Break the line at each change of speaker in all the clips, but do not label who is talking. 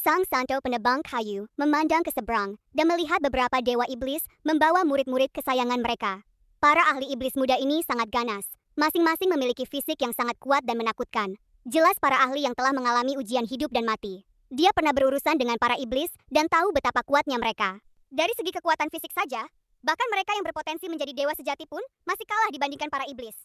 Sang Santo penebang kayu memandang ke seberang dan melihat beberapa dewa iblis membawa murid-murid kesayangan mereka. Para ahli iblis muda ini sangat ganas. Masing-masing memiliki fisik yang sangat kuat dan menakutkan. Jelas para ahli yang telah mengalami ujian hidup dan mati. Dia pernah berurusan dengan para iblis dan tahu betapa kuatnya mereka. Dari segi kekuatan fisik saja, bahkan mereka yang berpotensi menjadi dewa sejati pun masih kalah dibandingkan para iblis.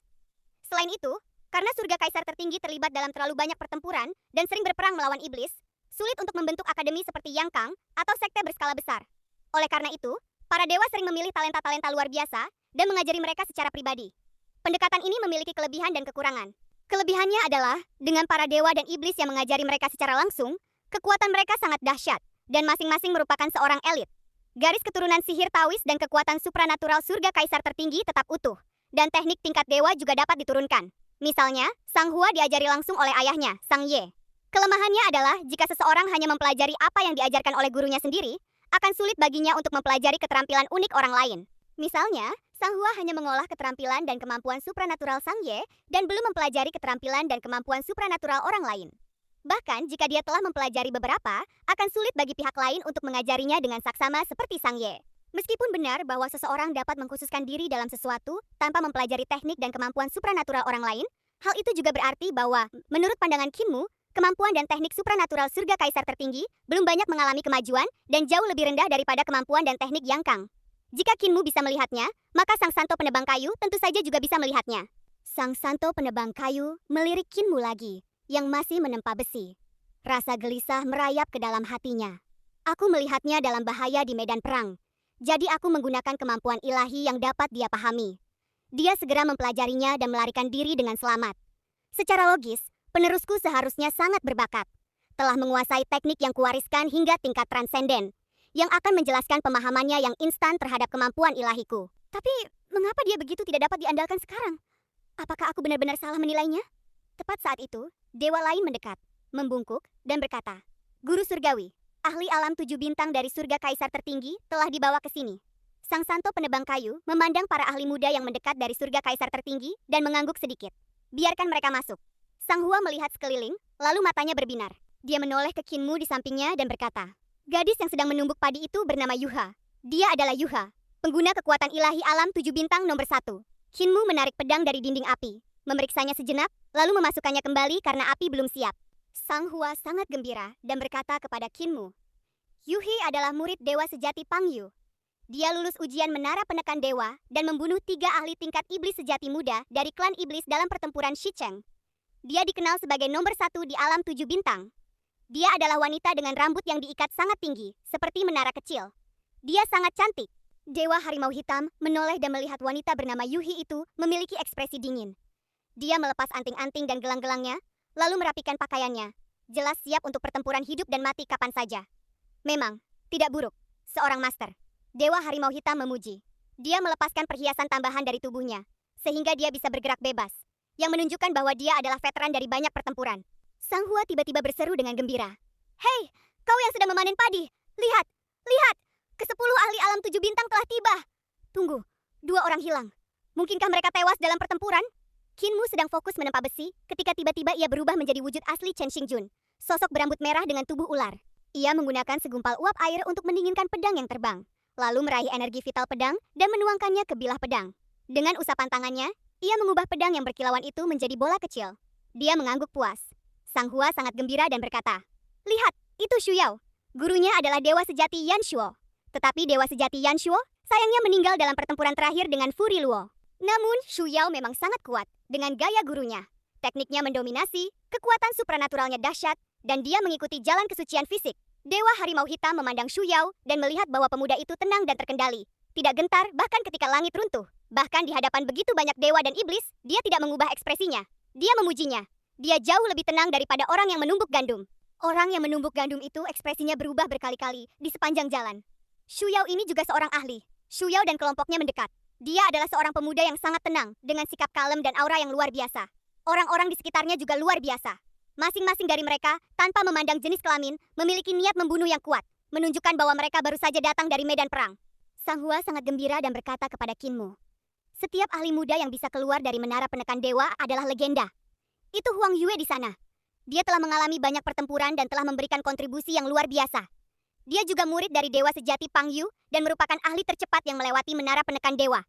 Selain itu, karena surga kaisar tertinggi terlibat dalam terlalu banyak pertempuran dan sering berperang melawan iblis, sulit untuk membentuk akademi seperti Yang Kang atau sekte berskala besar. Oleh karena itu, para dewa sering memilih talenta-talenta luar biasa dan mengajari mereka secara pribadi. Pendekatan ini memiliki kelebihan dan kekurangan. Kelebihannya adalah, dengan para dewa dan iblis yang mengajari mereka secara langsung, kekuatan mereka sangat dahsyat, dan masing-masing merupakan seorang elit. Garis keturunan sihir Taois dan kekuatan supranatural surga kaisar tertinggi tetap utuh, dan teknik tingkat dewa juga dapat diturunkan. Misalnya, Sang Hua diajari langsung oleh ayahnya, Sang Ye. Kelemahannya adalah jika seseorang hanya mempelajari apa yang diajarkan oleh gurunya sendiri, akan sulit baginya untuk mempelajari keterampilan unik orang lain. Misalnya, Sang Hua hanya mengolah keterampilan dan kemampuan supranatural Sang Ye dan belum mempelajari keterampilan dan kemampuan supranatural orang lain. Bahkan jika dia telah mempelajari beberapa, akan sulit bagi pihak lain untuk mengajarinya dengan saksama seperti Sang Ye. Meskipun benar bahwa seseorang dapat mengkhususkan diri dalam sesuatu tanpa mempelajari teknik dan kemampuan supranatural orang lain, hal itu juga berarti bahwa, menurut pandangan Kinmu, kemampuan dan teknik supranatural surga kaisar tertinggi belum banyak mengalami kemajuan dan jauh lebih rendah daripada kemampuan dan teknik Yang Kang. Jika Kinmu bisa melihatnya, maka Sang Santo penebang kayu tentu saja juga bisa melihatnya. Sang Santo penebang kayu melirik Kinmu lagi, yang masih menempa besi. Rasa gelisah merayap ke dalam hatinya. Aku melihatnya dalam bahaya di medan perang. Jadi aku menggunakan kemampuan ilahi yang dapat dia pahami. Dia segera mempelajarinya dan melarikan diri dengan selamat. Secara logis, penerusku seharusnya sangat berbakat. Telah menguasai teknik yang kuwariskan hingga tingkat transenden, yang akan menjelaskan pemahamannya yang instan terhadap kemampuan ilahiku. Tapi, mengapa dia begitu tidak dapat diandalkan sekarang? Apakah aku benar-benar salah menilainya? Tepat saat itu, dewa lain mendekat, membungkuk, dan berkata, Guru Surgawi, ahli alam 7 bintang dari surga kaisar tertinggi telah dibawa ke sini. Sang Santo penebang kayu memandang para ahli muda yang mendekat dari surga kaisar tertinggi dan mengangguk sedikit. Biarkan mereka masuk. Sang Hua melihat sekeliling, lalu matanya berbinar. Dia menoleh ke Kinmu di sampingnya dan berkata, Gadis yang sedang menumbuk padi itu bernama Yuha. Dia adalah Yuha, pengguna kekuatan ilahi alam 7 bintang nomor 1. Kinmu menarik pedang dari dinding api, memeriksanya sejenak, lalu memasukkannya kembali karena api belum siap. Sang Hua sangat gembira dan berkata kepada Kinmu, Yuhi adalah murid dewa sejati Pang Yu. Dia lulus ujian menara penekan dewa dan membunuh 3 ahli tingkat iblis sejati muda dari klan iblis dalam pertempuran Shicheng. Dia dikenal sebagai nomor 1 di alam 7 bintang. Dia adalah wanita dengan rambut yang diikat sangat tinggi, seperti menara kecil. Dia sangat cantik. Dewa Harimau Hitam menoleh dan melihat wanita bernama Yuhi itu memiliki ekspresi dingin. Dia melepas anting-anting dan gelang-gelangnya, lalu merapikan pakaiannya. Jelas siap untuk pertempuran hidup dan mati kapan saja. Memang, tidak buruk. Seorang master. Dewa Harimau Hitam memuji. Dia melepaskan perhiasan tambahan dari tubuhnya, sehingga dia bisa bergerak bebas, yang menunjukkan bahwa dia adalah veteran dari banyak pertempuran. Sang Hua tiba-tiba berseru dengan gembira. Hei, kau yang sedang memanen padi, lihat, lihat, ke-10 ahli alam 7 bintang telah tiba. Tunggu, 2 orang hilang. Mungkinkah mereka tewas dalam pertempuran? Kinmu sedang fokus menempa besi, ketika tiba-tiba ia berubah menjadi wujud asli Chen Xingjun, sosok berambut merah dengan tubuh ular. Ia menggunakan segumpal uap air untuk mendinginkan pedang yang terbang, lalu meraih energi vital pedang dan menuangkannya ke bilah pedang. Dengan usapan tangannya, ia mengubah pedang yang berkilauan itu menjadi bola kecil. Dia mengangguk puas. Sang Hua sangat gembira dan berkata, Lihat, itu Shu Yao. Gurunya adalah dewa sejati Yan Shuo. Tetapi dewa sejati Yan Shuo sayangnya meninggal dalam pertempuran terakhir dengan Furi Luo. Namun, Shu Yao memang sangat kuat dengan gaya gurunya. Tekniknya mendominasi, kekuatan supranaturalnya dahsyat, dan dia mengikuti jalan kesucian fisik. Dewa Harimau Hitam memandang Shu Yao dan melihat bahwa pemuda itu tenang dan terkendali. Tidak gentar bahkan ketika langit runtuh. Bahkan di hadapan begitu banyak dewa dan iblis, dia tidak mengubah ekspresinya. Dia memujinya. Dia jauh lebih tenang daripada orang yang menumbuk gandum. Orang yang menumbuk gandum itu ekspresinya berubah berkali-kali di sepanjang jalan. Shu Yao ini juga seorang ahli. Shu Yao dan kelompoknya mendekat. Dia adalah seorang pemuda yang sangat tenang, dengan sikap kalem dan aura yang luar biasa. Orang-orang di sekitarnya juga luar biasa. Masing-masing dari mereka, tanpa memandang jenis kelamin, memiliki niat membunuh yang kuat, menunjukkan bahwa mereka baru saja datang dari medan perang. Sang Hua sangat gembira dan berkata kepada Kinmu, Setiap ahli muda yang bisa keluar dari menara penekan dewa adalah legenda. Itu Huang Yue di sana. Dia telah mengalami banyak pertempuran dan telah memberikan kontribusi yang luar biasa. Dia juga murid dari Dewa Sejati Pang Yu dan merupakan ahli tercepat yang melewati menara penekan dewa.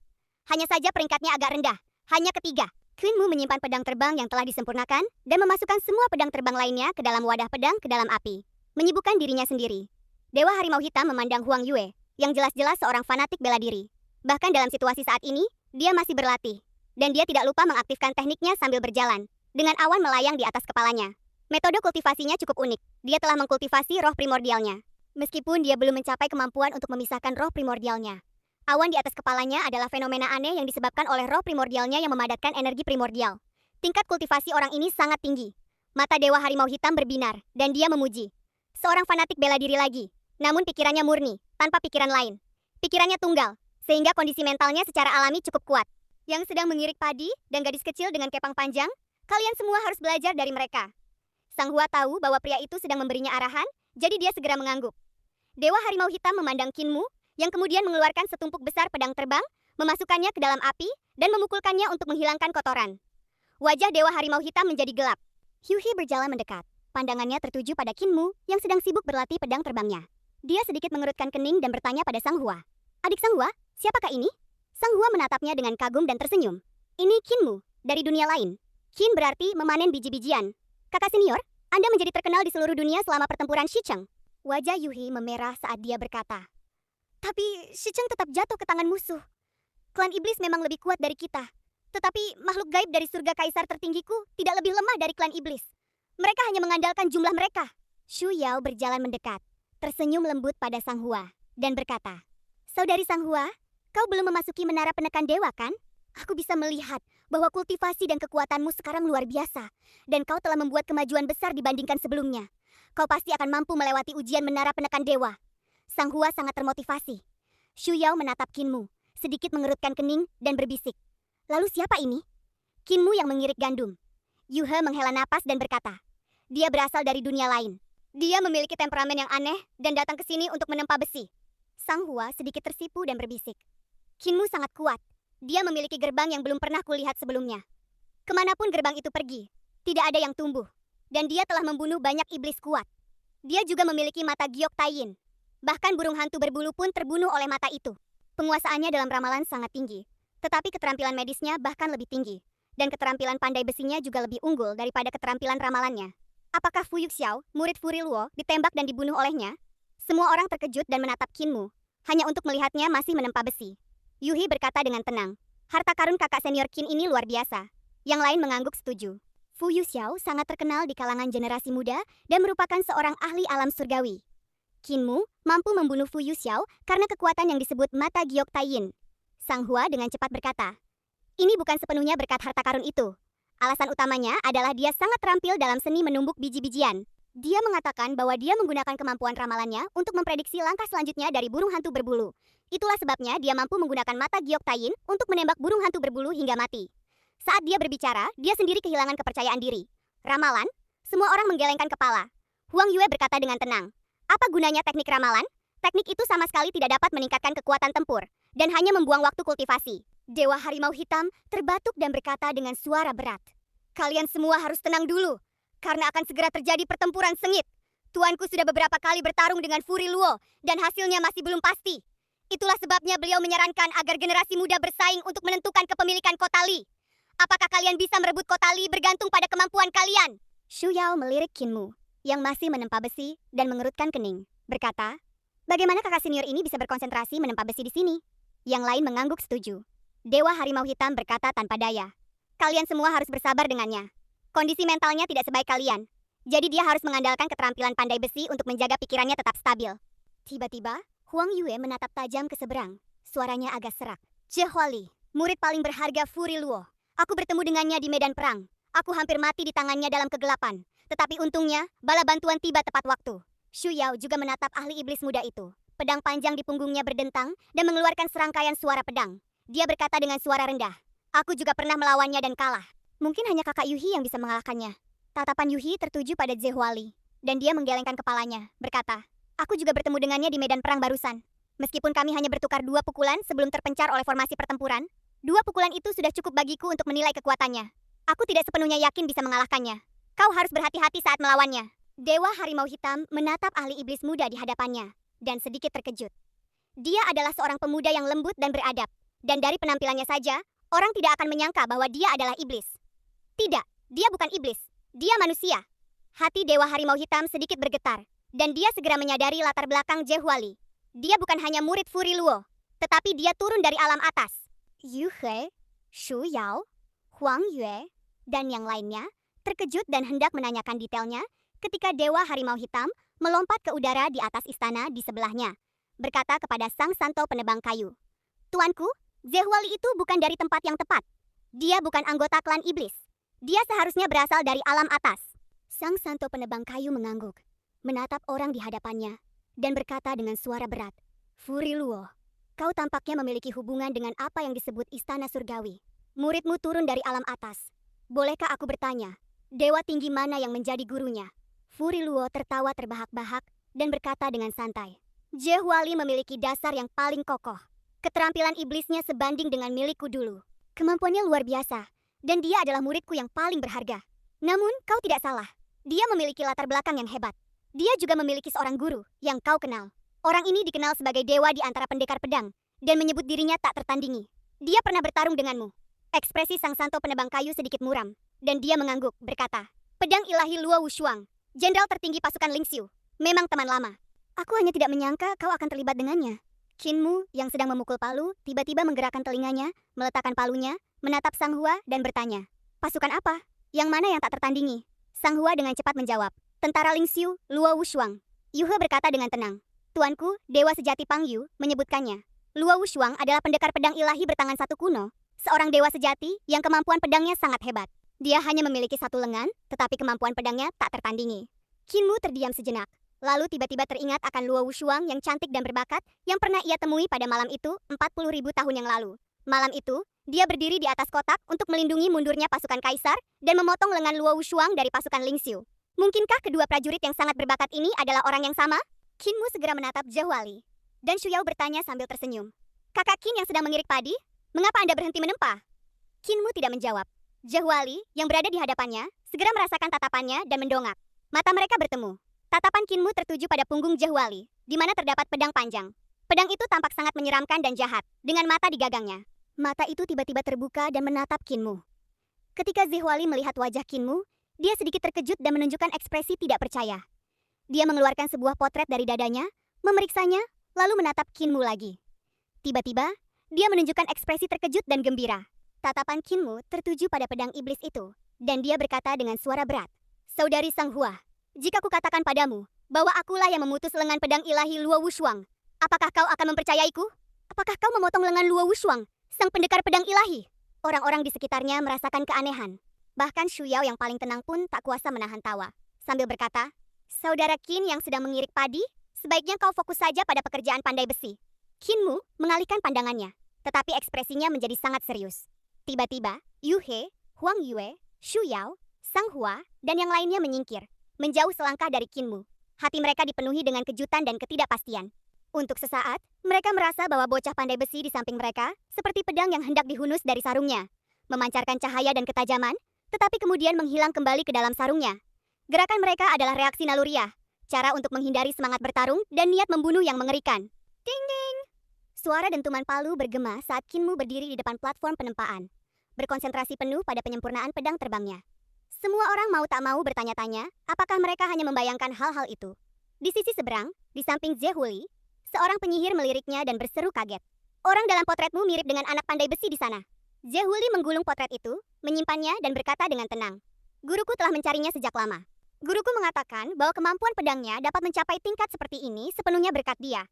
Hanya saja peringkatnya agak rendah, hanya ketiga. Qin Mu menyimpan pedang terbang yang telah disempurnakan dan memasukkan semua pedang terbang lainnya ke dalam wadah pedang ke dalam api, menyibukkan dirinya sendiri. Dewa Harimau Hitam memandang Huang Yue, yang jelas-jelas seorang fanatik bela diri. Bahkan dalam situasi saat ini, dia masih berlatih. Dan dia tidak lupa mengaktifkan tekniknya sambil berjalan, dengan awan melayang di atas kepalanya. Metode kultivasinya cukup unik. Dia telah mengkultivasi roh primordialnya. Meskipun dia belum mencapai kemampuan untuk memisahkan roh primordialnya. Awan di atas kepalanya adalah fenomena aneh yang disebabkan oleh roh primordialnya yang memadatkan energi primordial. Tingkat kultivasi orang ini sangat tinggi. Mata Dewa Harimau Hitam berbinar, dan dia memuji. Seorang fanatik bela diri lagi. Namun pikirannya murni, tanpa pikiran lain. Pikirannya tunggal, sehingga kondisi mentalnya secara alami cukup kuat. Yang sedang mengirik padi dan gadis kecil dengan kepang panjang, kalian semua harus belajar dari mereka. Sang Hua tahu bahwa pria itu sedang memberinya arahan, jadi dia segera mengangguk. Dewa Harimau Hitam memandang Qin Mu, yang kemudian mengeluarkan setumpuk besar pedang terbang, memasukkannya ke dalam api, dan memukulkannya untuk menghilangkan kotoran. Wajah Dewa Harimau Hitam menjadi gelap. Hu He berjalan mendekat. Pandangannya tertuju pada Qin Mu, yang sedang sibuk berlatih pedang terbangnya. Dia sedikit mengerutkan kening dan bertanya pada Sang Hua. Adik Sang Hua, siapakah ini? Sang Hua menatapnya dengan kagum dan tersenyum. Ini Qin Mu, dari dunia lain. Qin berarti memanen biji-bijian. Kakak senior, Anda menjadi terkenal di seluruh dunia selama pertempuran Shicheng. Wajah Yuhi memerah saat dia berkata. Tapi Shicheng tetap jatuh ke tangan musuh. Klan iblis memang lebih kuat dari kita. Tetapi makhluk gaib dari surga kaisar tertinggiku tidak lebih lemah dari klan iblis. Mereka hanya mengandalkan jumlah mereka. Shu Yao berjalan mendekat, tersenyum lembut pada Sang Hua, dan berkata, Saudari Sang Hua, kau belum memasuki menara penekan dewa kan? Aku bisa melihat bahwa kultivasi dan kekuatanmu sekarang luar biasa, dan kau telah membuat kemajuan besar dibandingkan sebelumnya. Kau pasti akan mampu melewati ujian menara penekan dewa. Sang Hua sangat termotivasi. Shu Yao menatap Qin Mu, sedikit mengerutkan kening dan berbisik. Lalu siapa ini? Qin Mu yang mengirik gandum. Yu He menghela napas dan berkata, dia berasal dari dunia lain. Dia memiliki temperamen yang aneh dan datang ke sini untuk menempa besi. Sang Hua sedikit tersipu dan berbisik. Qin Mu sangat kuat. Dia memiliki gerbang yang belum pernah kulihat sebelumnya. Kemanapun gerbang itu pergi, tidak ada yang tumbuh. Dan dia telah membunuh banyak iblis kuat. Dia juga memiliki mata giok taiyin. Bahkan burung hantu berbulu pun terbunuh oleh mata itu. Penguasaannya dalam ramalan sangat tinggi. Tetapi keterampilan medisnya bahkan lebih tinggi. Dan keterampilan pandai besinya juga lebih unggul daripada keterampilan ramalannya. Apakah Fu Yuxiao, murid Furi Luo, ditembak dan dibunuh olehnya? Semua orang terkejut dan menatap Qin Mu, hanya untuk melihatnya masih menempa besi. Yuhi berkata dengan tenang, harta karun kakak senior Qin ini luar biasa. Yang lain mengangguk setuju. Fu Yuxiao sangat terkenal di kalangan generasi muda dan merupakan seorang ahli alam surgawi. Qin Mu mampu membunuh Fu Yuxiao karena kekuatan yang disebut mata giok taiyin. Sang Hua dengan cepat berkata, ini bukan sepenuhnya berkat harta karun itu. Alasan utamanya adalah dia sangat terampil dalam seni menumbuk biji-bijian. Dia mengatakan bahwa dia menggunakan kemampuan ramalannya untuk memprediksi langkah selanjutnya dari burung hantu berbulu. Itulah sebabnya dia mampu menggunakan mata giok taiyin untuk menembak burung hantu berbulu hingga mati. Saat dia berbicara, dia sendiri kehilangan kepercayaan diri. Ramalan? Semua orang menggelengkan kepala. Huang Yue berkata dengan tenang, apa gunanya teknik ramalan? Teknik itu sama sekali tidak dapat meningkatkan kekuatan tempur, dan hanya membuang waktu kultivasi. Dewa Harimau Hitam terbatuk dan berkata dengan suara berat. Kalian semua harus tenang dulu, karena akan segera terjadi pertempuran sengit. Tuanku sudah beberapa kali bertarung dengan Furi Luo, dan hasilnya masih belum pasti. Itulah sebabnya beliau menyarankan agar generasi muda bersaing untuk menentukan kepemilikan kota Li. Apakah kalian bisa merebut kota Li bergantung pada kemampuan kalian? Shu Yao melirik Qin Mu, yang masih menempa besi dan mengerutkan kening, berkata, bagaimana kakak senior ini bisa berkonsentrasi menempa besi di sini? Yang lain mengangguk setuju. Dewa Harimau Hitam berkata tanpa daya, kalian semua harus bersabar dengannya. Kondisi mentalnya tidak sebaik kalian, jadi dia harus mengandalkan keterampilan pandai besi untuk menjaga pikirannya tetap stabil. Tiba-tiba, Huang Yue menatap tajam ke seberang. Suaranya agak serak. Jehuali, murid paling berharga Furi Luo. Aku bertemu dengannya di medan perang. Aku hampir mati di tangannya dalam kegelapan. Tetapi untungnya, bala bantuan tiba tepat waktu. Shu Yao juga menatap ahli iblis muda itu. Pedang panjang di punggungnya berdentang dan mengeluarkan serangkaian suara pedang. Dia berkata dengan suara rendah, aku juga pernah melawannya dan kalah. Mungkin hanya kakak Yuhi yang bisa mengalahkannya. Tatapan Yuhi tertuju pada Zehuali, dan dia menggelengkan kepalanya, berkata, aku juga bertemu dengannya di medan perang barusan. Meskipun kami hanya bertukar 2 pukulan sebelum terpencar oleh formasi pertempuran, 2 pukulan itu sudah cukup bagiku untuk menilai kekuatannya. Aku tidak sepenuhnya yakin bisa mengalahkannya. Kau harus berhati-hati saat melawannya. Dewa Harimau Hitam menatap ahli iblis muda di hadapannya, dan sedikit terkejut. Dia adalah seorang pemuda yang lembut dan beradab, dan dari penampilannya saja, orang tidak akan menyangka bahwa dia adalah iblis. Tidak, dia bukan iblis. Dia manusia. Hati Dewa Harimau Hitam sedikit bergetar, dan dia segera menyadari latar belakang Jehuali. Dia bukan hanya murid Furi Luo, tetapi dia turun dari alam atas. Yu He, Shu Yao, Huang Yue, dan yang lainnya terkejut dan hendak menanyakan detailnya ketika Dewa Harimau Hitam melompat ke udara di atas istana di sebelahnya, berkata kepada sang santo penebang kayu, "Tuanku, Jehuali itu bukan dari tempat yang tepat. Dia bukan anggota klan iblis. Dia seharusnya berasal dari alam atas." Sang santo penebang kayu mengangguk, menatap orang di hadapannya, dan berkata dengan suara berat, "Furi Luo, kau tampaknya memiliki hubungan dengan apa yang disebut istana surgawi. Muridmu turun dari alam atas. Bolehkah aku bertanya, dewa tinggi mana yang menjadi gurunya?" Furi Luo tertawa terbahak-bahak dan berkata dengan santai, "Jehuali memiliki dasar yang paling kokoh. Keterampilan iblisnya sebanding dengan milikku dulu. Kemampuannya luar biasa, dan dia adalah muridku yang paling berharga. Namun, kau tidak salah. Dia memiliki latar belakang yang hebat. Dia juga memiliki seorang guru yang kau kenal. Orang ini dikenal sebagai dewa di antara pendekar pedang, dan menyebut dirinya tak tertandingi. Dia pernah bertarung denganmu." Ekspresi sang santo penebang kayu sedikit muram, dan dia mengangguk, berkata, "Pedang ilahi Luo Wushuang, jenderal tertinggi pasukan Lingxiu, memang teman lama. Aku hanya tidak menyangka kau akan terlibat dengannya." Qinmu yang sedang memukul palu tiba-tiba menggerakkan telinganya, meletakkan palunya, menatap Sang Hua dan bertanya, "Pasukan apa? Yang mana yang tak tertandingi?" Sang Hua dengan cepat menjawab, "Tentara Lingxiu, Luo Wushuang." Yuhe berkata dengan tenang, "Tuanku, Dewa Sejati Pang Yu, menyebutkannya. Luo Wushuang adalah pendekar pedang ilahi bertangan satu kuno, seorang dewa sejati yang kemampuan pedangnya sangat hebat. Dia hanya memiliki satu lengan, tetapi kemampuan pedangnya tak tertandingi." Qinmu terdiam sejenak, lalu tiba-tiba teringat akan Luo Wushuang yang cantik dan berbakat yang pernah ia temui pada malam itu 40.000 tahun yang lalu. Malam itu, dia berdiri di atas kotak untuk melindungi mundurnya pasukan kaisar dan memotong lengan Luo Wushuang dari pasukan Lingxiu. Mungkinkah kedua prajurit yang sangat berbakat ini adalah orang yang sama? Qinmu segera menatap Jehuali, dan Shu Yao bertanya sambil tersenyum, "Kakak Qin yang sedang mengirik padi? Mengapa Anda berhenti menempa?" Qinmu tidak menjawab. Jehuali yang berada di hadapannya segera merasakan tatapannya dan mendongak. Mata mereka bertemu. Tatapan Qinmu tertuju pada punggung Jehuali, di mana terdapat pedang panjang. Pedang itu tampak sangat menyeramkan dan jahat, dengan mata di gagangnya. Mata itu tiba-tiba terbuka dan menatap Qinmu. Ketika Jehuali melihat wajah Qinmu, dia sedikit terkejut dan menunjukkan ekspresi tidak percaya. Dia mengeluarkan sebuah potret dari dadanya, memeriksanya, lalu menatap Qinmu lagi. Tiba-tiba, dia menunjukkan ekspresi terkejut dan gembira. Tatapan Qinmu tertuju pada pedang iblis itu, dan dia berkata dengan suara berat, "Saudari Sang Hua, jika kukatakan padamu bahwa akulah yang memutus lengan pedang ilahi Luo Wushuang, apakah kau akan mempercayaiku? Apakah kau memotong lengan Luo Wushuang, sang pendekar pedang ilahi?" Orang-orang di sekitarnya merasakan keanehan. Bahkan Shu Yao yang paling tenang pun tak kuasa menahan tawa, sambil berkata, "Saudara Qin yang sedang mengirik padi, sebaiknya kau fokus saja pada pekerjaan pandai besi." Qinmu mengalihkan pandangannya, tetapi ekspresinya menjadi sangat serius. Tiba-tiba, Yu He, Huang Yue, Shu Yao, Sang Hua, dan yang lainnya menyingkir, menjauh selangkah dari Qinmu. Hati mereka dipenuhi dengan kejutan dan ketidakpastian. Untuk sesaat, mereka merasa bahwa bocah pandai besi di samping mereka seperti pedang yang hendak dihunus dari sarungnya, memancarkan cahaya dan ketajaman, tetapi kemudian menghilang kembali ke dalam sarungnya. Gerakan mereka adalah reaksi naluriah, cara untuk menghindari semangat bertarung dan niat membunuh yang mengerikan. Ding-ding! Suara dentuman palu bergema saat Qinmu berdiri di depan platform penempaan, berkonsentrasi penuh pada penyempurnaan pedang terbangnya. Semua orang mau tak mau bertanya-tanya, apakah mereka hanya membayangkan hal-hal itu. Di sisi seberang, di samping Jehuali, seorang penyihir meliriknya dan berseru kaget, "Orang dalam potretmu mirip dengan anak pandai besi di sana." Jehuali menggulung potret itu, menyimpannya dan berkata dengan tenang, "Guruku telah mencarinya sejak lama. Guruku mengatakan bahwa kemampuan pedangnya dapat mencapai tingkat seperti ini sepenuhnya berkat dia.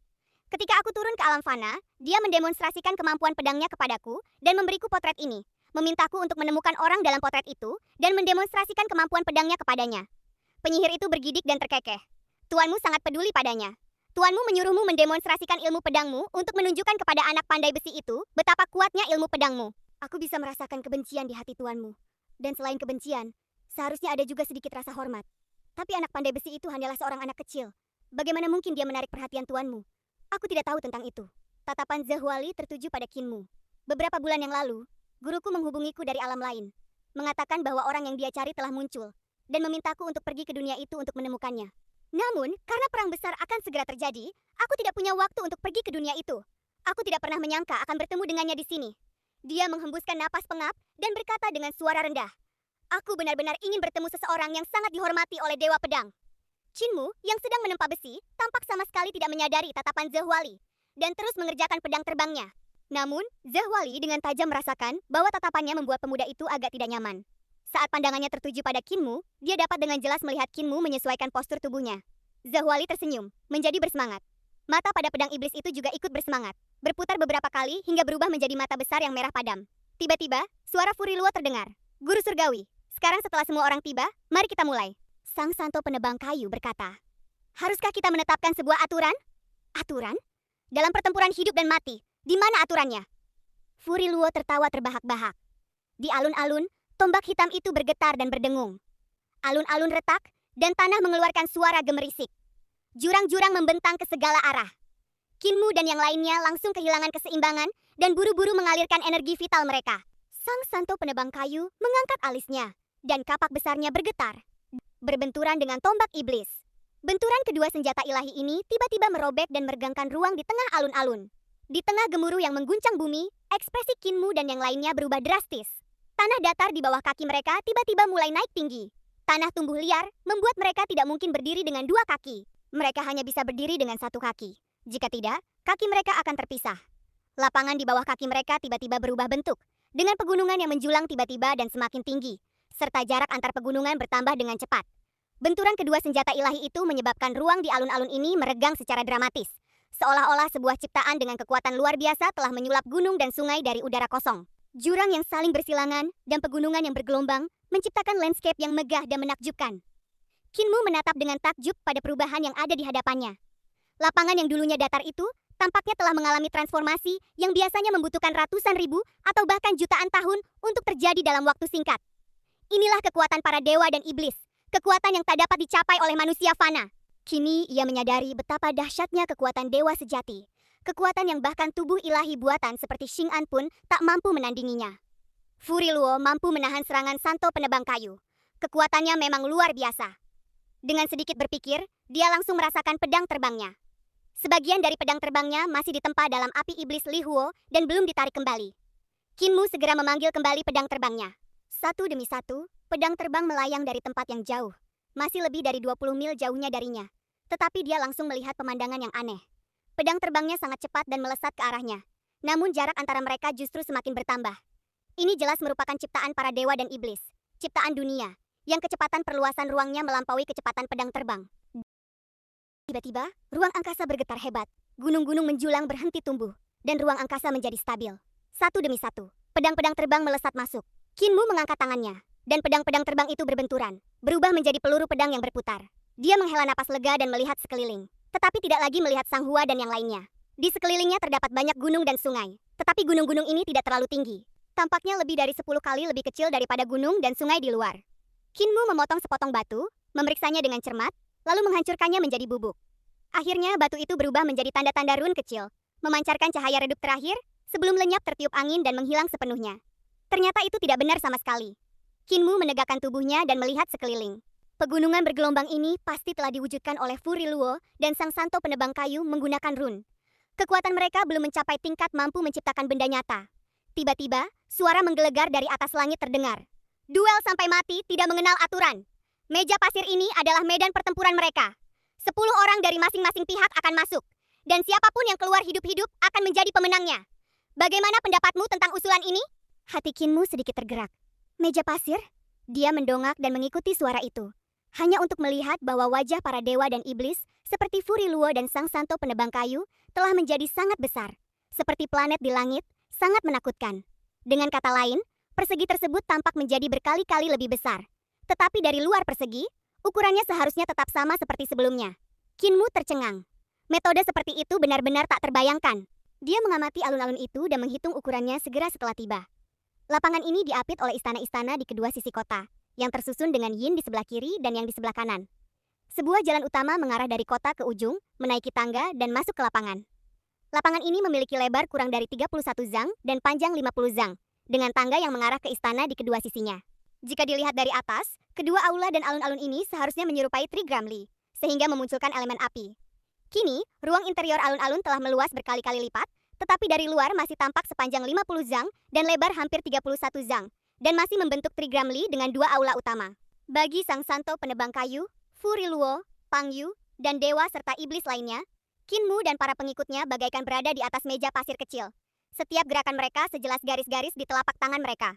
Ketika aku turun ke alam fana, dia mendemonstrasikan kemampuan pedangnya kepadaku dan memberiku potret ini, memintaku untuk menemukan orang dalam potret itu dan mendemonstrasikan kemampuan pedangnya kepadanya." Penyihir itu bergidik dan terkekeh. "Tuanmu sangat peduli padanya. Tuanmu menyuruhmu mendemonstrasikan ilmu pedangmu untuk menunjukkan kepada anak pandai besi itu betapa kuatnya ilmu pedangmu." "Aku bisa merasakan kebencian di hati tuanmu. Dan selain kebencian, seharusnya ada juga sedikit rasa hormat. Tapi anak pandai besi itu hanyalah seorang anak kecil. Bagaimana mungkin dia menarik perhatian tuanmu? Aku tidak tahu tentang itu." Tatapan Jehuali tertuju pada Qinmu. "Beberapa bulan yang lalu, guruku menghubungiku dari alam lain, mengatakan bahwa orang yang dia cari telah muncul, dan memintaku untuk pergi ke dunia itu untuk menemukannya. Namun, karena perang besar akan segera terjadi, aku tidak punya waktu untuk pergi ke dunia itu. Aku tidak pernah menyangka akan bertemu dengannya di sini. Dia menghembuskan napas pengap dan berkata dengan suara rendah, "Aku benar-benar ingin bertemu seseorang yang sangat dihormati oleh Dewa Pedang." Qinmu, yang sedang menempa besi, tampak sama sekali tidak menyadari tatapan Zhewali dan terus mengerjakan pedang terbangnya. Namun, Zhewali dengan tajam merasakan bahwa tatapannya membuat pemuda itu agak tidak nyaman. Saat pandangannya tertuju pada Qinmu, dia dapat dengan jelas melihat Qinmu menyesuaikan postur tubuhnya. Zhewali tersenyum, menjadi bersemangat. Mata pada pedang iblis itu juga ikut bersemangat, berputar beberapa kali hingga berubah menjadi mata besar yang merah padam. Tiba-tiba, suara Furi Luo terdengar. "Guru Surgawi, sekarang setelah semua orang tiba, mari kita mulai." Sang Santo penebang kayu berkata, "Haruskah kita menetapkan sebuah aturan?" "Aturan? Dalam pertempuran hidup dan mati, di mana aturannya?" Furi Luo tertawa terbahak-bahak. Di alun-alun, tombak hitam itu bergetar dan berdengung. Alun-alun retak, dan tanah mengeluarkan suara gemerisik. Jurang-jurang membentang ke segala arah. Qinmu dan yang lainnya langsung kehilangan keseimbangan dan buru-buru mengalirkan energi vital mereka. Sang Santo penebang kayu mengangkat alisnya, dan kapak besarnya bergetar, berbenturan dengan tombak iblis. Benturan kedua senjata ilahi ini tiba-tiba merobek dan meregangkan ruang di tengah alun-alun. Di tengah gemuruh yang mengguncang bumi, ekspresi Qinmu dan yang lainnya berubah drastis. Tanah datar di bawah kaki mereka tiba-tiba mulai naik tinggi. Tanah tumbuh liar membuat mereka tidak mungkin berdiri dengan dua kaki. Mereka hanya bisa berdiri dengan satu kaki. Jika tidak, kaki mereka akan terpisah. Lapangan di bawah kaki mereka tiba-tiba berubah bentuk, dengan pegunungan yang menjulang tiba-tiba dan semakin tinggi, serta jarak antar pegunungan bertambah dengan cepat. Benturan kedua senjata ilahi itu menyebabkan ruang di alun-alun ini meregang secara dramatis, seolah-olah sebuah ciptaan dengan kekuatan luar biasa telah menyulap gunung dan sungai dari udara kosong. Jurang yang saling bersilangan dan pegunungan yang bergelombang menciptakan landscape yang megah dan menakjubkan. Qinmu menatap dengan takjub pada perubahan yang ada di hadapannya. Lapangan yang dulunya datar itu tampaknya telah mengalami transformasi yang biasanya membutuhkan ratusan ribu atau bahkan jutaan tahun untuk terjadi dalam waktu singkat. Inilah kekuatan para dewa dan iblis, kekuatan yang tak dapat dicapai oleh manusia fana. Kini ia menyadari betapa dahsyatnya kekuatan dewa sejati, kekuatan yang bahkan tubuh ilahi buatan seperti Xing'an pun tak mampu menandinginya. Furi Luo mampu menahan serangan Santo penebang kayu. Kekuatannya memang luar biasa. Dengan sedikit berpikir, dia langsung merasakan pedang terbangnya. Sebagian dari pedang terbangnya masih ditempa dalam api iblis Li Huo dan belum ditarik kembali. Qinmu segera memanggil kembali pedang terbangnya. Satu demi satu, pedang terbang melayang dari tempat yang jauh. Masih lebih dari 20 mil jauhnya darinya. Tetapi dia langsung melihat pemandangan yang aneh. Pedang terbangnya sangat cepat dan melesat ke arahnya. Namun jarak antara mereka justru semakin bertambah. Ini jelas merupakan ciptaan para dewa dan iblis. Ciptaan dunia, yang kecepatan perluasan ruangnya melampaui kecepatan pedang terbang. Tiba-tiba, ruang angkasa bergetar hebat. Gunung-gunung menjulang berhenti tumbuh, dan ruang angkasa menjadi stabil. Satu demi satu, pedang-pedang terbang melesat masuk. Qinmu mengangkat tangannya, dan pedang-pedang terbang itu berbenturan, berubah menjadi peluru pedang yang berputar. Dia menghela napas lega dan melihat sekeliling, tetapi tidak lagi melihat Sang Hua dan yang lainnya. Di sekelilingnya terdapat banyak gunung dan sungai, tetapi gunung-gunung ini tidak terlalu tinggi. Tampaknya lebih dari 10 kali lebih kecil daripada gunung dan sungai di luar. Qinmu memotong sepotong batu, memeriksanya dengan cermat, lalu menghancurkannya menjadi bubuk. Akhirnya batu itu berubah menjadi tanda-tanda run kecil, memancarkan cahaya redup terakhir, sebelum lenyap tertiup angin dan menghilang sepenuhnya. Ternyata itu tidak benar sama sekali. Qinmu menegakkan tubuhnya dan melihat sekeliling. Pegunungan bergelombang ini pasti telah diwujudkan oleh Furi Luo dan Sang Santo penebang kayu menggunakan run. Kekuatan mereka belum mencapai tingkat mampu menciptakan benda nyata. Tiba-tiba, suara menggelegar dari atas langit terdengar. Duel sampai mati tidak mengenal aturan. Meja pasir ini adalah medan pertempuran mereka. 10 orang dari masing-masing pihak akan masuk. Dan siapapun yang keluar hidup-hidup akan menjadi pemenangnya. Bagaimana pendapatmu tentang usulan ini? Hati Qinmu sedikit tergerak. Meja pasir? Dia mendongak dan mengikuti suara itu. Hanya untuk melihat bahwa wajah para dewa dan iblis, seperti Furi Luo dan Sang Santo penebang kayu, telah menjadi sangat besar. Seperti planet di langit, sangat menakutkan. Dengan kata lain, persegi tersebut tampak menjadi berkali-kali lebih besar. Tetapi dari luar persegi, ukurannya seharusnya tetap sama seperti sebelumnya. Qinmu tercengang. Metode seperti itu benar-benar tak terbayangkan. Dia mengamati alun-alun itu dan menghitung ukurannya segera setelah tiba. Lapangan ini diapit oleh istana-istana di kedua sisi kota, yang tersusun dengan yin di sebelah kiri dan yang di sebelah kanan. Sebuah jalan utama mengarah dari kota ke ujung, menaiki tangga dan masuk ke lapangan. Lapangan ini memiliki lebar kurang dari 31 zang dan panjang 50 zang, dengan tangga yang mengarah ke istana di kedua sisinya. Jika dilihat dari atas, kedua aula dan alun-alun ini seharusnya menyerupai Trigramli, sehingga memunculkan elemen api. Kini, ruang interior alun-alun telah meluas berkali-kali lipat, tetapi dari luar masih tampak sepanjang 50 zang dan lebar hampir 31 zang, dan masih membentuk Trigramli dengan dua aula utama. Bagi Sang Santo penebang kayu, Furiluo, Pangyu, dan dewa serta iblis lainnya, Kinmu dan para pengikutnya bagaikan berada di atas meja pasir kecil. Setiap gerakan mereka sejelas garis-garis di telapak tangan mereka.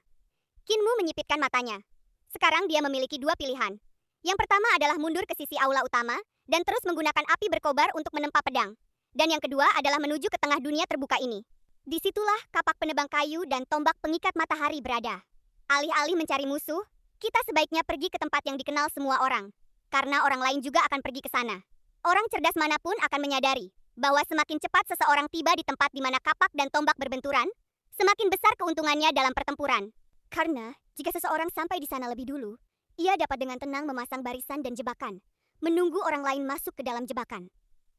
Kinmu menyipitkan matanya. Sekarang dia memiliki dua pilihan. Yang pertama adalah mundur ke sisi aula utama, dan terus menggunakan api berkobar untuk menempa pedang. Dan yang kedua adalah menuju ke tengah dunia terbuka ini. Disitulah kapak penebang kayu dan tombak pengikat matahari berada. Alih-alih mencari musuh, kita sebaiknya pergi ke tempat yang dikenal semua orang. Karena orang lain juga akan pergi ke sana. Orang cerdas manapun akan menyadari bahwa semakin cepat seseorang tiba di tempat di mana kapak dan tombak berbenturan, semakin besar keuntungannya dalam pertempuran. Karena, jika seseorang sampai di sana lebih dulu, ia dapat dengan tenang memasang barisan dan jebakan, menunggu orang lain masuk ke dalam jebakan.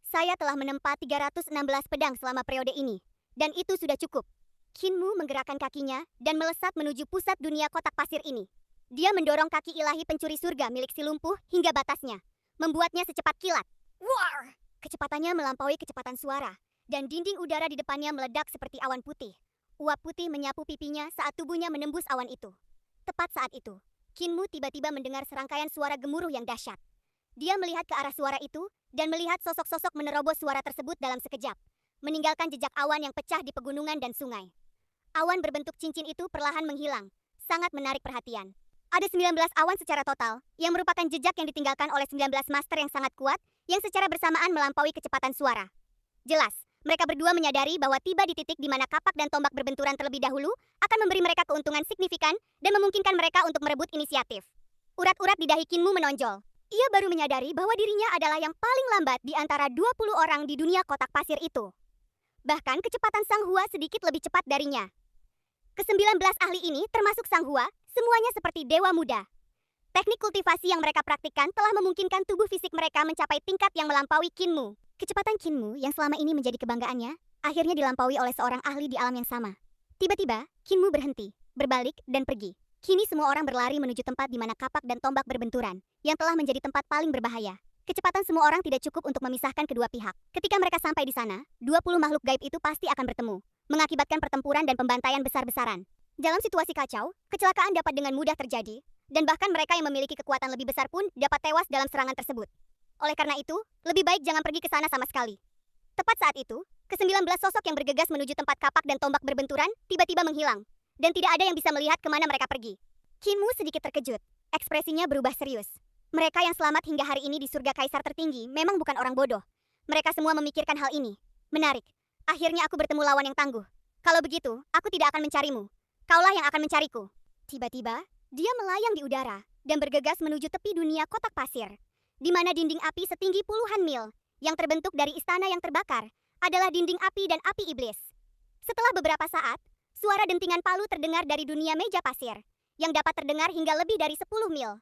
Saya telah menempa 316 pedang selama periode ini, dan itu sudah cukup. Kinmu menggerakkan kakinya dan melesat menuju pusat dunia kotak pasir ini. Dia mendorong kaki ilahi pencuri surga milik si lumpuh hingga batasnya, membuatnya secepat kilat. War! Kecepatannya melampaui kecepatan suara, dan dinding udara di depannya meledak seperti awan putih. Uap putih menyapu pipinya saat tubuhnya menembus awan itu. Tepat saat itu, Kinmu tiba-tiba mendengar serangkaian suara gemuruh yang dahsyat. Dia melihat ke arah suara itu, dan melihat sosok-sosok menerobos suara tersebut dalam sekejap, meninggalkan jejak awan yang pecah di pegunungan dan sungai. Awan berbentuk cincin itu perlahan menghilang, sangat menarik perhatian. Ada 19 awan secara total, yang merupakan jejak yang ditinggalkan oleh 19 master yang sangat kuat, yang secara bersamaan melampaui kecepatan suara. Jelas, mereka berdua menyadari bahwa tiba di titik di mana kapak dan tombak berbenturan terlebih dahulu akan memberi mereka keuntungan signifikan dan memungkinkan mereka untuk merebut inisiatif. Urat-urat di dahi Kinmu menonjol. Ia baru menyadari bahwa dirinya adalah yang paling lambat di antara 20 orang di dunia kotak pasir itu. Bahkan kecepatan Sang Hua sedikit lebih cepat darinya. Ke-19 ahli ini, termasuk Sang Hua, semuanya seperti dewa muda. Teknik kultivasi yang mereka praktikkan telah memungkinkan tubuh fisik mereka mencapai tingkat yang melampaui Kinmu. Kecepatan Kinmu yang selama ini menjadi kebanggaannya, akhirnya dilampaui oleh seorang ahli di alam yang sama. Tiba-tiba, Kinmu berhenti, berbalik, dan pergi. Kini semua orang berlari menuju tempat di mana kapak dan tombak berbenturan, yang telah menjadi tempat paling berbahaya. Kecepatan semua orang tidak cukup untuk memisahkan kedua pihak. Ketika mereka sampai di sana, 20 makhluk gaib itu pasti akan bertemu, mengakibatkan pertempuran dan pembantaian besar-besaran. Dalam situasi kacau, kecelakaan dapat dengan mudah terjadi, dan bahkan mereka yang memiliki kekuatan lebih besar pun dapat tewas dalam serangan tersebut. Oleh karena itu, lebih baik jangan pergi ke sana sama sekali. Tepat saat itu, ke-19 sosok yang bergegas menuju tempat kapak dan tombak berbenturan tiba-tiba menghilang, dan tidak ada yang bisa melihat kemana mereka pergi. Kinmu sedikit terkejut, ekspresinya berubah serius. Mereka yang selamat hingga hari ini di surga kaisar tertinggi memang bukan orang bodoh. Mereka semua memikirkan hal ini. Menarik. Akhirnya aku bertemu lawan yang tangguh. Kalau begitu, aku tidak akan mencarimu. Kaulah yang akan mencariku. Tiba-tiba, dia melayang di udara dan bergegas menuju tepi dunia kotak pasir, di mana dinding api setinggi puluhan mil, yang terbentuk dari istana yang terbakar, adalah dinding api dan api iblis. Setelah beberapa saat, suara dentingan palu terdengar dari dunia meja pasir, yang dapat terdengar hingga lebih dari 10 mil.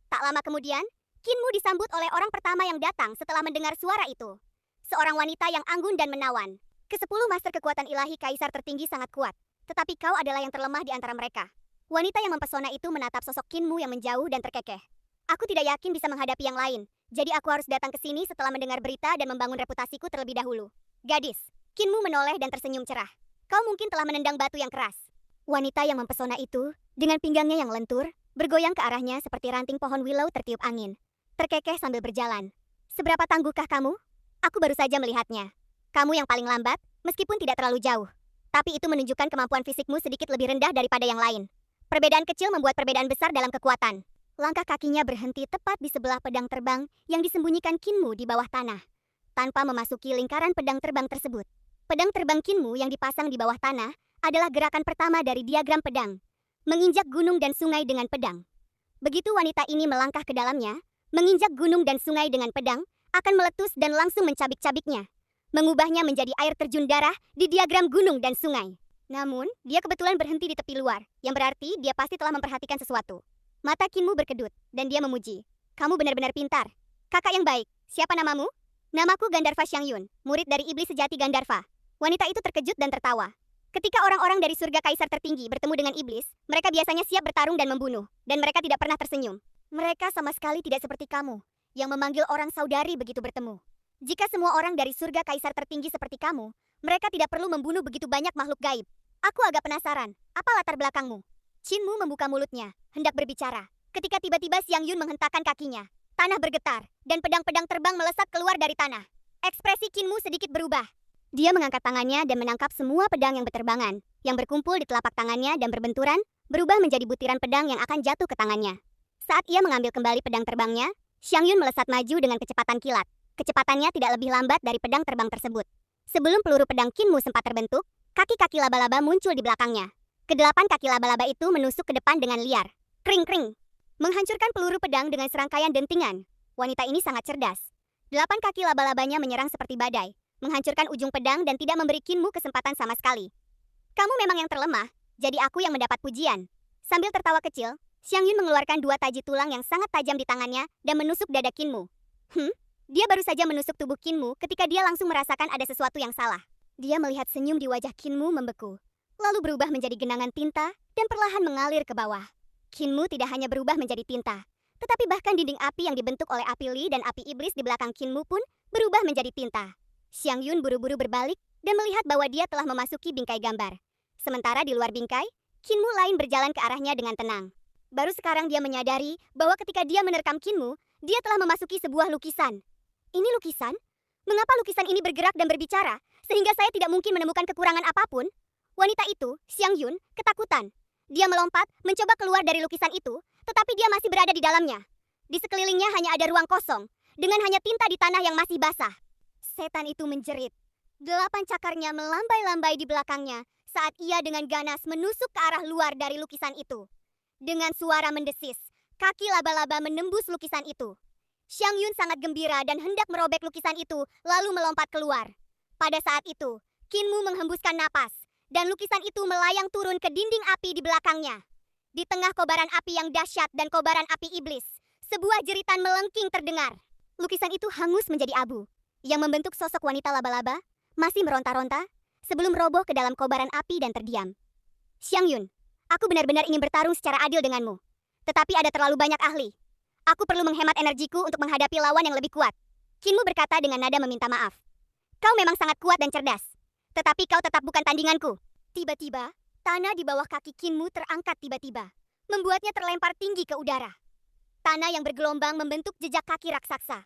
Tak lama kemudian, Kinmu disambut oleh orang pertama yang datang setelah mendengar suara itu. Seorang wanita yang anggun dan menawan. Ke-10 master kekuatan ilahi kaisar tertinggi sangat kuat, tetapi kau adalah yang terlemah di antara mereka. Wanita yang mempesona itu menatap sosok Kinmu yang menjauh dan terkekeh. Aku tidak yakin bisa menghadapi yang lain, jadi aku harus datang ke sini setelah mendengar berita dan membangun reputasiku terlebih dahulu. Gadis, Kinmu menoleh dan tersenyum cerah. Kau mungkin telah menendang batu yang keras. Wanita yang mempesona itu, dengan pinggangnya yang lentur, bergoyang ke arahnya seperti ranting pohon willow tertiup angin. Terkekeh sambil berjalan. Seberapa tangguhkah kamu? Aku baru saja melihatnya. Kamu yang paling lambat, meskipun tidak terlalu jauh. Tapi itu menunjukkan kemampuan fisikmu sedikit lebih rendah daripada yang lain. Perbedaan kecil membuat perbedaan besar dalam kekuatan. Langkah kakinya berhenti tepat di sebelah pedang terbang yang disembunyikan Kinmu di bawah tanah, tanpa memasuki lingkaran pedang terbang tersebut. Pedang terbang Kinmu yang dipasang di bawah tanah adalah gerakan pertama dari diagram pedang, menginjak gunung dan sungai dengan pedang. Begitu wanita ini melangkah ke dalamnya, menginjak gunung dan sungai dengan pedang, akan meletus dan langsung mencabik-cabiknya, mengubahnya menjadi air terjun darah di diagram gunung dan sungai. Namun, dia kebetulan berhenti di tepi luar, yang berarti dia pasti telah memperhatikan sesuatu. Mata Kinmu berkedut, dan dia memuji. Kamu benar-benar pintar. Kakak yang baik, siapa namamu? Namaku Gandharva Xiangyun, murid dari iblis sejati Gandharva. Wanita itu terkejut dan tertawa. Ketika orang-orang dari surga kaisar tertinggi bertemu dengan iblis, mereka biasanya siap bertarung dan membunuh, dan mereka tidak pernah tersenyum. Mereka sama sekali tidak seperti kamu, yang memanggil orang saudari begitu bertemu. Jika semua orang dari surga kaisar tertinggi seperti kamu, mereka tidak perlu membunuh begitu banyak makhluk gaib. Aku agak penasaran, apa latar belakangmu? Qinmu membuka mulutnya, hendak berbicara. Ketika tiba-tiba Xiang Yun menghentakkan kakinya. Tanah bergetar, dan pedang-pedang terbang melesat keluar dari tanah. Ekspresi Qinmu sedikit berubah. Dia mengangkat tangannya dan menangkap semua pedang yang berterbangan, yang berkumpul di telapak tangannya dan berbenturan, berubah menjadi butiran pedang yang akan jatuh ke tangannya. Saat ia mengambil kembali pedang terbangnya, Xiang Yun melesat maju dengan kecepatan kilat. Kecepatannya tidak lebih lambat dari pedang terbang tersebut. Sebelum peluru pedang Qinmu sempat terbentuk, kaki-kaki laba-laba muncul di belakangnya. Kedelapan kaki laba-laba itu menusuk ke depan dengan liar. Kring-kring. Menghancurkan peluru pedang dengan serangkaian dentingan. Wanita ini sangat cerdas. 8 kaki laba-labanya menyerang seperti badai, menghancurkan ujung pedang dan tidak memberi Qinmu kesempatan sama sekali. Kamu memang yang terlemah, jadi aku yang mendapat pujian. Sambil tertawa kecil, Xiang Yun mengeluarkan 2 taji tulang yang sangat tajam di tangannya dan menusuk dada Qinmu. Dia baru saja menusuk tubuh Qinmu ketika dia langsung merasakan ada sesuatu yang salah. Dia melihat senyum di wajah Qinmu membeku, lalu berubah menjadi genangan tinta dan perlahan mengalir ke bawah. Qinmu tidak hanya berubah menjadi tinta, tetapi bahkan dinding api yang dibentuk oleh api li dan api iblis di belakang Qinmu pun berubah menjadi tinta. Xiang Yun buru-buru berbalik dan melihat bahwa dia telah memasuki bingkai gambar. Sementara di luar bingkai, Qinmu lain berjalan ke arahnya dengan tenang. Baru sekarang dia menyadari bahwa ketika dia menerkam Qinmu, dia telah memasuki sebuah lukisan. Ini lukisan? Mengapa lukisan ini bergerak dan berbicara, sehingga saya tidak mungkin menemukan kekurangan apapun? Wanita itu, Xiang Yun, ketakutan. Dia melompat, mencoba keluar dari lukisan itu, tetapi dia masih berada di dalamnya. Di sekelilingnya hanya ada ruang kosong, dengan hanya tinta di tanah yang masih basah. Setan itu menjerit. 8 cakarnya melambai-lambai di belakangnya saat ia dengan ganas menusuk ke arah luar dari lukisan itu. Dengan suara mendesis, kaki laba-laba menembus lukisan itu. Xiang Yun sangat gembira dan hendak merobek lukisan itu lalu melompat keluar. Pada saat itu, Qinmu menghembuskan napas dan lukisan itu melayang turun ke dinding api di belakangnya. Di tengah kobaran api yang dahsyat dan kobaran api iblis, sebuah jeritan melengking terdengar. Lukisan itu hangus menjadi abu. Yang membentuk sosok wanita laba-laba masih meronta-ronta sebelum roboh ke dalam kobaran api dan terdiam. Xiang Yun, aku benar-benar ingin bertarung secara adil denganmu. Tetapi ada terlalu banyak ahli. Aku perlu menghemat energiku untuk menghadapi lawan yang lebih kuat. Qinmu berkata dengan nada meminta maaf. Kau memang sangat kuat dan cerdas. Tetapi kau tetap bukan tandinganku. Tiba-tiba, tanah di bawah kaki Qinmu terangkat tiba-tiba, membuatnya terlempar tinggi ke udara. Tanah yang bergelombang membentuk jejak kaki raksasa.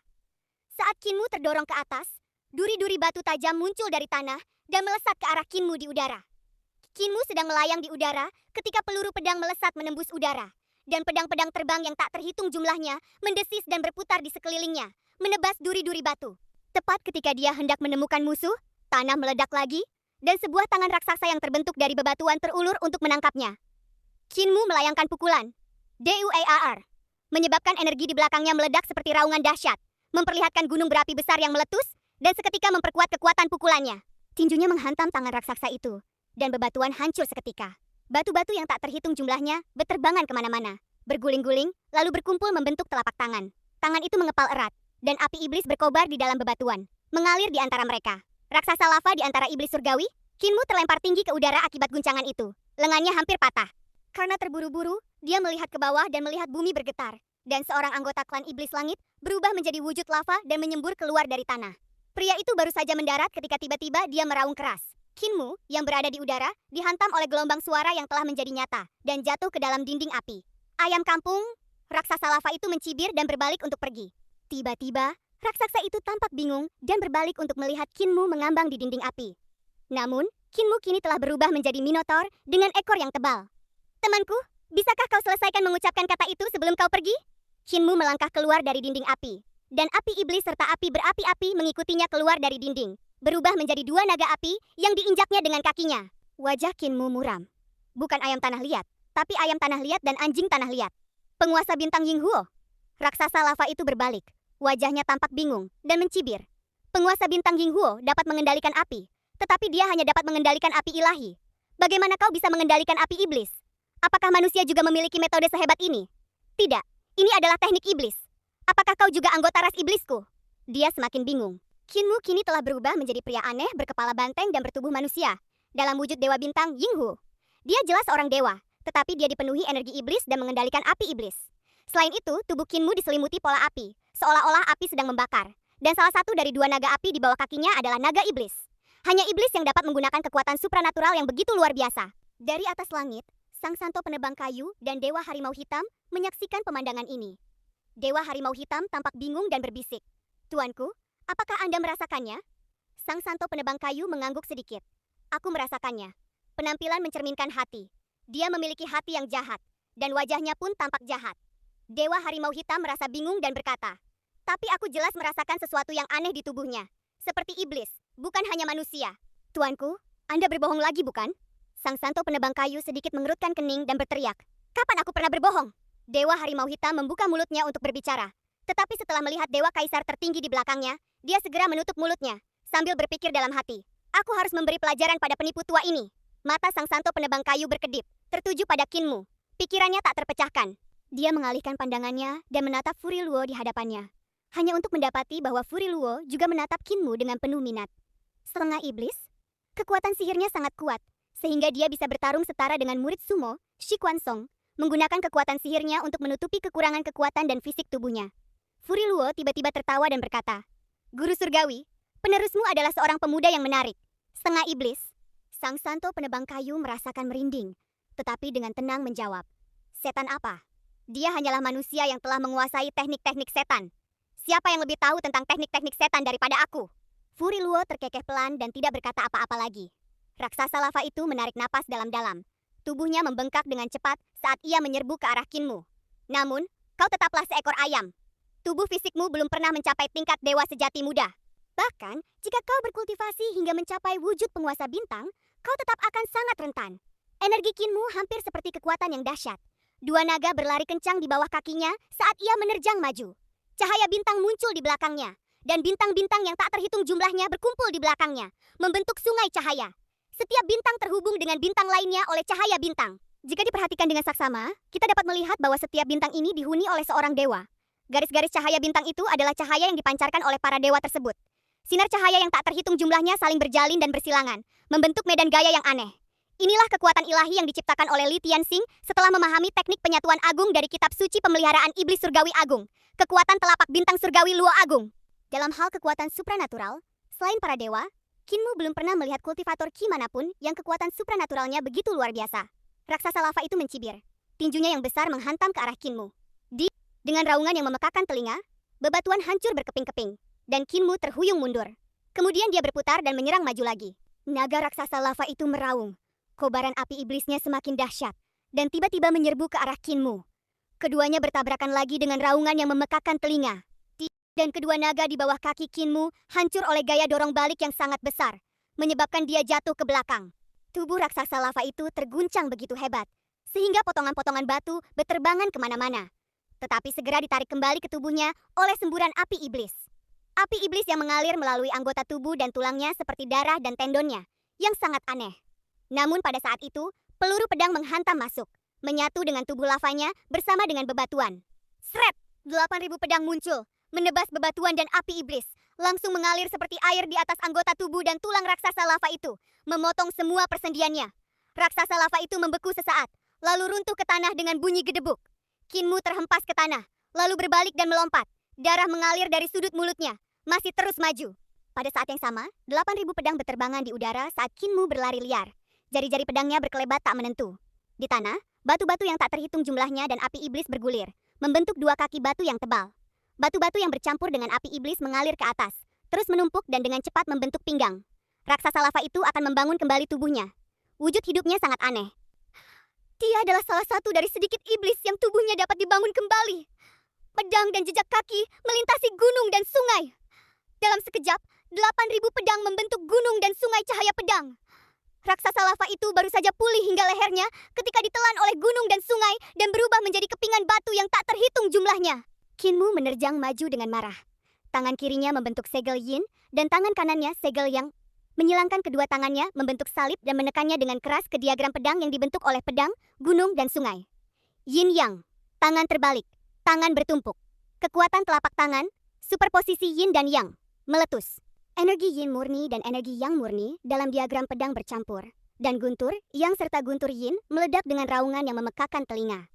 Saat Qinmu terdorong ke atas, duri-duri batu tajam muncul dari tanah dan melesat ke arah Qinmu di udara. Qinmu sedang melayang di udara ketika peluru pedang melesat menembus udara, dan pedang-pedang terbang yang tak terhitung jumlahnya mendesis dan berputar di sekelilingnya, menebas duri-duri batu. Tepat ketika dia hendak menemukan musuh, tanah meledak lagi, dan sebuah tangan raksasa yang terbentuk dari bebatuan terulur untuk menangkapnya. Qinmu melayangkan pukulan. DUAR. Menyebabkan energi di belakangnya meledak seperti raungan dahsyat, memperlihatkan gunung berapi besar yang meletus, dan seketika memperkuat kekuatan pukulannya. Tinjunya menghantam tangan raksasa itu, dan bebatuan hancur seketika. Batu-batu yang tak terhitung jumlahnya berterbangan kemana-mana, berguling-guling, lalu berkumpul membentuk telapak tangan. Tangan itu mengepal erat, dan api iblis berkobar di dalam bebatuan, mengalir di antara mereka. Raksasa lava di antara iblis surgawi, Qinmu terlempar tinggi ke udara akibat guncangan itu. Lengannya hampir patah. Karena terburu-buru, dia melihat ke bawah dan melihat bumi bergetar. Dan seorang anggota klan iblis langit berubah menjadi wujud lava dan menyembur keluar dari tanah. Pria itu baru saja mendarat ketika tiba-tiba dia meraung keras. Qinmu, yang berada di udara, dihantam oleh gelombang suara yang telah menjadi nyata dan jatuh ke dalam dinding api. Ayam kampung, raksasa lava itu mencibir dan berbalik untuk pergi. Tiba-tiba, raksasa itu tampak bingung dan berbalik untuk melihat Qinmu mengambang di dinding api. Namun, Qinmu kini telah berubah menjadi minotaur dengan ekor yang tebal. Temanku, bisakah kau selesaikan mengucapkan kata itu sebelum kau pergi? Qinmu melangkah keluar dari dinding api, dan api iblis serta api berapi-api mengikutinya keluar dari dinding, berubah menjadi 2 naga api yang diinjaknya dengan kakinya. Wajah Qinmu muram. Bukan ayam tanah liat, tapi ayam tanah liat dan anjing tanah liat. Penguasa bintang Yinghuo. Raksasa lava itu berbalik. Wajahnya tampak bingung dan mencibir. Penguasa bintang Yinghuo dapat mengendalikan api, tetapi dia hanya dapat mengendalikan api ilahi. Bagaimana kau bisa mengendalikan api iblis? Apakah manusia juga memiliki metode sehebat ini? Tidak. Ini adalah teknik iblis. Apakah kau juga anggota ras iblisku? Dia semakin bingung. Qinmu kini telah berubah menjadi pria aneh berkepala banteng dan bertubuh manusia. dalam wujud Dewa Bintang Yinghu. Dia jelas seorang dewa, tetapi dia dipenuhi energi iblis dan mengendalikan api iblis. Selain itu, tubuh Qinmu diselimuti pola api, seolah-olah api sedang membakar. Dan salah satu dari dua naga api di bawah kakinya adalah naga iblis. Hanya iblis yang dapat menggunakan kekuatan supranatural yang begitu luar biasa. Dari atas langit, Sang Santo penebang kayu dan Dewa Harimau Hitam menyaksikan pemandangan ini. Dewa Harimau Hitam tampak bingung dan berbisik. "Tuanku, apakah Anda merasakannya?" Sang Santo penebang kayu mengangguk sedikit. "Aku merasakannya." Penampilan mencerminkan hati. Dia memiliki hati yang jahat, dan wajahnya pun tampak jahat. Dewa Harimau Hitam merasa bingung dan berkata, "Tapi aku jelas merasakan sesuatu yang aneh di tubuhnya. Seperti iblis, bukan hanya manusia." "Tuanku, Anda berbohong lagi bukan?" Sang Santo penebang kayu sedikit mengerutkan kening dan berteriak, "Kapan aku pernah berbohong?" Dewa Harimau Hitam membuka mulutnya untuk berbicara. Tetapi setelah melihat Dewa Kaisar tertinggi di belakangnya, dia segera menutup mulutnya, sambil berpikir dalam hati, "Aku harus memberi pelajaran pada penipu tua ini." Mata Sang Santo penebang kayu berkedip, tertuju pada Qinmu. Pikirannya tak terpecahkan. Dia mengalihkan pandangannya dan menatap Furi Luo di hadapannya. Hanya untuk mendapati bahwa Furi Luo juga menatap Qinmu dengan penuh minat. Setengah iblis? Kekuatan sihirnya sangat kuat, sehingga dia bisa bertarung setara dengan murid sumo, Shi Kwansong, menggunakan kekuatan sihirnya untuk menutupi kekurangan kekuatan dan fisik tubuhnya. Furi Luo tiba-tiba tertawa dan berkata, "Guru Surgawi, penerusmu adalah seorang pemuda yang menarik. Setengah iblis." Sang Santo penebang kayu merasakan merinding, tetapi dengan tenang menjawab, "Setan apa? Dia hanyalah manusia yang telah menguasai teknik-teknik setan. Siapa yang lebih tahu tentang teknik-teknik setan daripada aku?" Furi Luo terkekeh pelan dan tidak berkata apa-apa lagi. Raksasa lava itu menarik napas dalam-dalam. Tubuhnya membengkak dengan cepat saat ia menyerbu ke arah Qinmu. "Namun, kau tetaplah seekor ayam. Tubuh fisikmu belum pernah mencapai tingkat dewa sejati muda. Bahkan, jika kau berkultivasi hingga mencapai wujud penguasa bintang, kau tetap akan sangat rentan. Energi Qinmu hampir seperti kekuatan yang dahsyat. Dua naga berlari kencang di bawah kakinya saat ia menerjang maju. Cahaya bintang muncul di belakangnya, dan bintang-bintang yang tak terhitung jumlahnya berkumpul di belakangnya, membentuk sungai cahaya. Setiap bintang terhubung dengan bintang lainnya oleh cahaya bintang. Jika diperhatikan dengan saksama, kita dapat melihat bahwa setiap bintang ini dihuni oleh seorang dewa. Garis-garis cahaya bintang itu adalah cahaya yang dipancarkan oleh para dewa tersebut. Sinar cahaya yang tak terhitung jumlahnya saling berjalin dan bersilangan, membentuk medan gaya yang aneh. Inilah kekuatan ilahi yang diciptakan oleh Li Tianxing setelah memahami teknik penyatuan agung dari kitab suci pemeliharaan iblis surgawi agung, kekuatan telapak bintang surgawi Luo agung. Dalam hal kekuatan supranatural, selain para dewa, Qinmu belum pernah melihat kultivator Qi manapun yang kekuatan supranaturalnya begitu luar biasa. Raksasa lava itu mencibir. Tinjunya yang besar menghantam ke arah Qinmu. Dengan raungan yang memekakan telinga, bebatuan hancur berkeping-keping, dan Qinmu terhuyung mundur. Kemudian dia berputar dan menyerang maju lagi. Naga raksasa lava itu meraung. Kobaran api iblisnya semakin dahsyat, dan tiba-tiba menyerbu ke arah Qinmu. Keduanya bertabrakan lagi dengan raungan yang memekakan telinga. Dan kedua naga di bawah kaki Qinmu hancur oleh gaya dorong balik yang sangat besar, menyebabkan dia jatuh ke belakang. Tubuh raksasa lava itu terguncang begitu hebat, sehingga potongan-potongan batu berterbangan kemana-mana. Tetapi segera ditarik kembali ke tubuhnya oleh semburan api iblis. Api iblis yang mengalir melalui anggota tubuh dan tulangnya seperti darah dan tendonnya, yang sangat aneh. Namun pada saat itu, peluru pedang menghantam masuk, menyatu dengan tubuh lavanya bersama dengan bebatuan. Sret! 8.000 pedang muncul, menebas bebatuan dan api iblis, langsung mengalir seperti air di atas anggota tubuh dan tulang raksasa lava itu, memotong semua persendiannya. Raksasa lava itu membeku sesaat, lalu runtuh ke tanah dengan bunyi gedebuk. Qinmu terhempas ke tanah, lalu berbalik dan melompat. Darah mengalir dari sudut mulutnya, masih terus maju. Pada saat yang sama, 8.000 pedang berterbangan di udara saat Qinmu berlari liar. Jari-jari pedangnya berkelebat tak menentu. Di tanah, batu-batu yang tak terhitung jumlahnya dan api iblis bergulir, membentuk dua kaki batu yang tebal. Batu-batu yang bercampur dengan api iblis mengalir ke atas, terus menumpuk dan dengan cepat membentuk pinggang. Raksasa lava itu akan membangun kembali tubuhnya. Wujud hidupnya sangat aneh. Dia adalah salah satu dari sedikit iblis yang tubuhnya dapat dibangun kembali. Pedang dan jejak kaki melintasi gunung dan sungai. Dalam sekejap, 8.000 pedang membentuk gunung dan sungai cahaya pedang. Raksasa lava itu baru saja pulih hingga lehernya ketika ditelan oleh gunung dan sungai dan berubah menjadi kepingan batu yang tak terhitung jumlahnya. Qinmu menerjang maju dengan marah. Tangan kirinya membentuk segel yin dan tangan kanannya segel yang. Menyilangkan kedua tangannya membentuk salib dan menekannya dengan keras ke diagram pedang yang dibentuk oleh pedang, gunung, dan sungai. Yin yang. Tangan terbalik. Tangan bertumpuk. Kekuatan telapak tangan, superposisi yin dan yang, meletus. Energi yin murni dan energi yang murni dalam diagram pedang bercampur, Dan guntur, yang serta guntur yin, meledak dengan raungan yang memekakan telinga.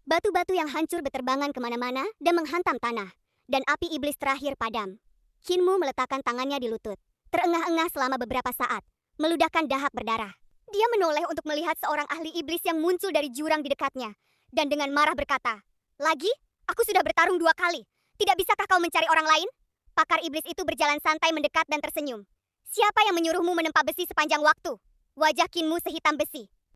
Batu-batu yang hancur beterbangan kemana-mana dan menghantam tanah. Dan api iblis terakhir padam. Kinmu meletakkan tangannya di lutut. Terengah-engah selama beberapa saat. Meludahkan dahak berdarah. Dia menoleh untuk melihat seorang ahli iblis yang muncul dari jurang di dekatnya. Dan dengan marah berkata, "Lagi? Aku sudah bertarung 2 kali. Tidak bisakah kau mencari orang lain?" Pakar iblis itu berjalan santai mendekat dan tersenyum. "Siapa yang menyuruhmu menempa besi sepanjang waktu?" Wajah Kinmu sehitam besi.